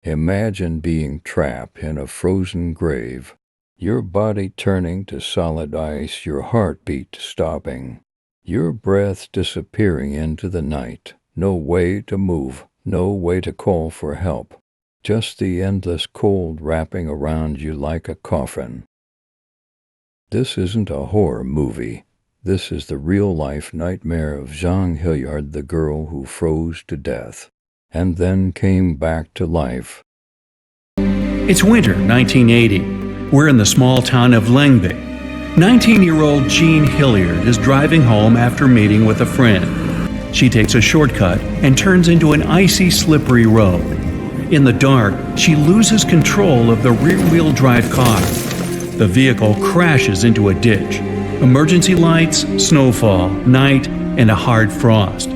Imagine being trapped in a frozen grave, your body turning to solid ice, your heartbeat stopping, your breath disappearing into the night. No way to move, no way to call for help, just the endless cold wrapping around you like a coffin. This isn't a horror movie. This is the real-life nightmare of Jean Hilliard, the girl who froze to death and then came back to life. It's winter 1980. We're in the small town of Lengby. 19-year-old Jean Hilliard is driving home after meeting with a friend. She takes a shortcut and turns into an icy, slippery road. In the dark, she loses control of the rear-wheel drive car. The vehicle crashes into a ditch. Emergency lights, snowfall, night, and a hard frost.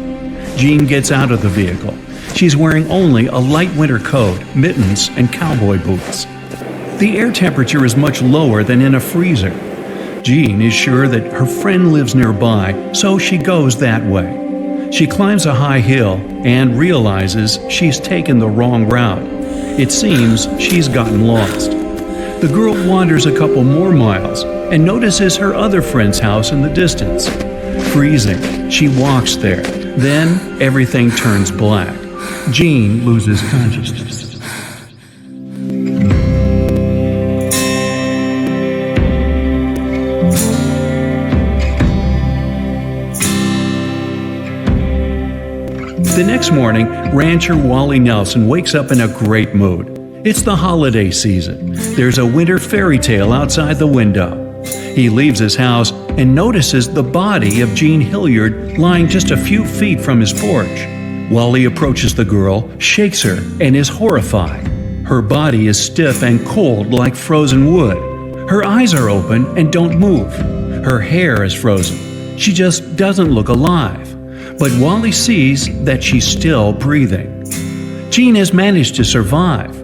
Jean gets out of the vehicle. She's wearing only a light winter coat, mittens, and cowboy boots. The air temperature is much lower than in a freezer. Jean is sure that her friend lives nearby, so she goes that way. She climbs a high hill and realizes she's taken the wrong route. It seems she's gotten lost. The girl wanders a couple more miles and notices her other friend's house in the distance. Freezing, she walks there. Then everything turns black. Jean loses consciousness. The next morning, rancher Wally Nelson wakes up in a great mood. It's the holiday season. There's a winter fairy tale outside the window. He leaves his house and notices the body of Jean Hilliard lying just a few feet from his porch. Wally approaches the girl, shakes her, and is horrified. Her body is stiff and cold like frozen wood. Her eyes are open and don't move. Her hair is frozen. She just doesn't look alive. But Wally sees that she's still breathing. Jean has managed to survive.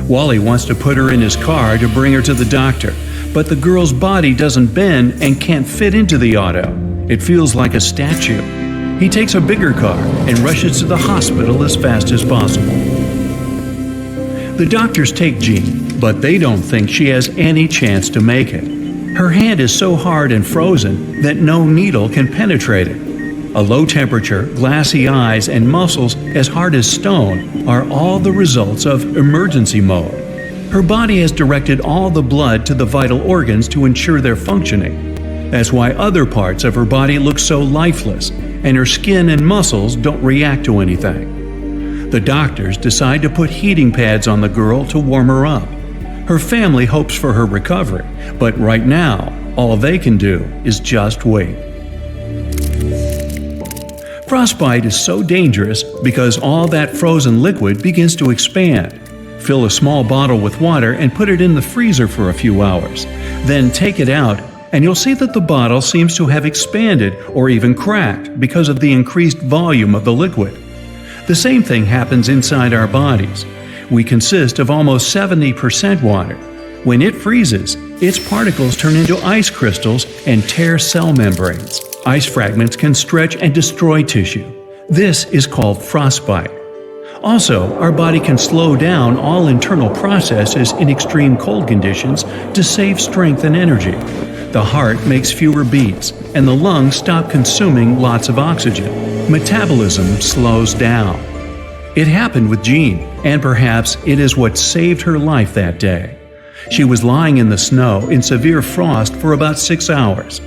Wally wants to put her in his car to bring her to the doctor, but the girl's body doesn't bend and can't fit into the auto. It feels like a statue. He takes a bigger car and rushes to the hospital as fast as possible. The doctors take Jean, but they don't think she has any chance to make it. Her hand is so hard and frozen that no needle can penetrate it. A low temperature, glassy eyes, and muscles as hard as stone are all the results of emergency mode. Her body has directed all the blood to the vital organs to ensure their functioning. That's why other parts of her body look so lifeless, and her skin and muscles don't react to anything. The doctors decide to put heating pads on the girl to warm her up. Her family hopes for her recovery, but right now, all they can do is just wait. Frostbite is so dangerous because all that frozen liquid begins to expand. Fill a small bottle with water and put it in the freezer for a few hours. Then take it out, and you'll see that the bottle seems to have expanded or even cracked because of the increased volume of the liquid. The same thing happens inside our bodies. We consist of almost 70% water. When it freezes, its particles turn into ice crystals and tear cell membranes. Ice fragments can stretch and destroy tissue. This is called frostbite. Also, our body can slow down all internal processes in extreme cold conditions to save strength and energy. The heart makes fewer beats, and the lungs stop consuming lots of oxygen. Metabolism slows down. It happened with Jean, and perhaps it is what saved her life that day. She was lying in the snow in severe frost for about 6 hours.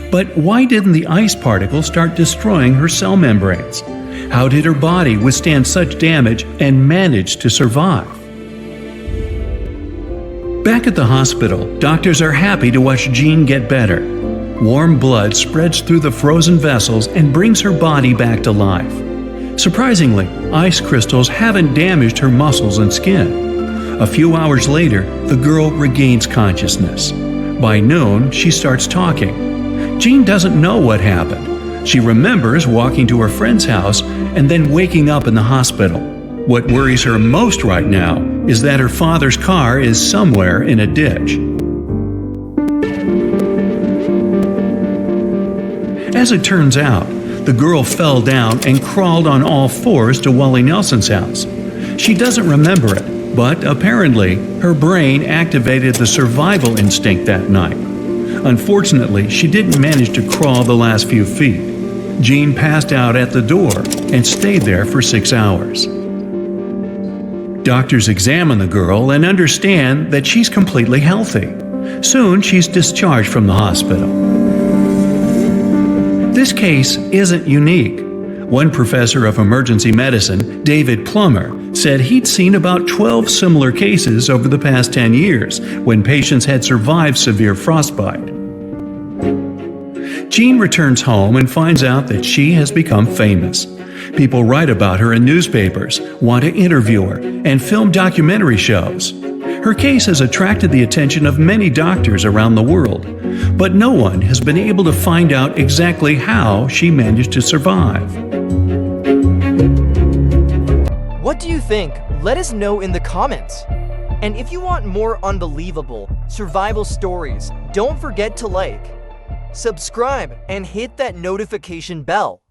But why didn't the ice particles start destroying her cell membranes? How did her body withstand such damage and manage to survive? Back at the hospital, doctors are happy to watch Jean get better. Warm blood spreads through the frozen vessels and brings her body back to life. Surprisingly, ice crystals haven't damaged her muscles and skin. A few hours later, the girl regains consciousness. By noon, she starts talking. Jean doesn't know what happened. She remembers walking to her friend's house and then waking up in the hospital. What worries her most right now is that her father's car is somewhere in a ditch. As it turns out, the girl fell down and crawled on all fours to Wally Nelson's house. She doesn't remember it, but apparently her brain activated the survival instinct that night. Unfortunately, she didn't manage to crawl the last few feet. Jean passed out at the door and stayed there for 6 hours. Doctors examine the girl and understand that she's completely healthy. Soon, she's discharged from the hospital. This case isn't unique. One professor of emergency medicine, David Plummer, said he'd seen about 12 similar cases over the past 10 years when patients had survived severe frostbite. Jean returns home and finds out that she has become famous. People write about her in newspapers, want to interview her, and film documentary shows. Her case has attracted the attention of many doctors around the world, but no one has been able to find out exactly how she managed to survive. What do you think? Let us know in the comments. And if you want more unbelievable survival stories, don't forget to like, subscribe, and hit that notification bell.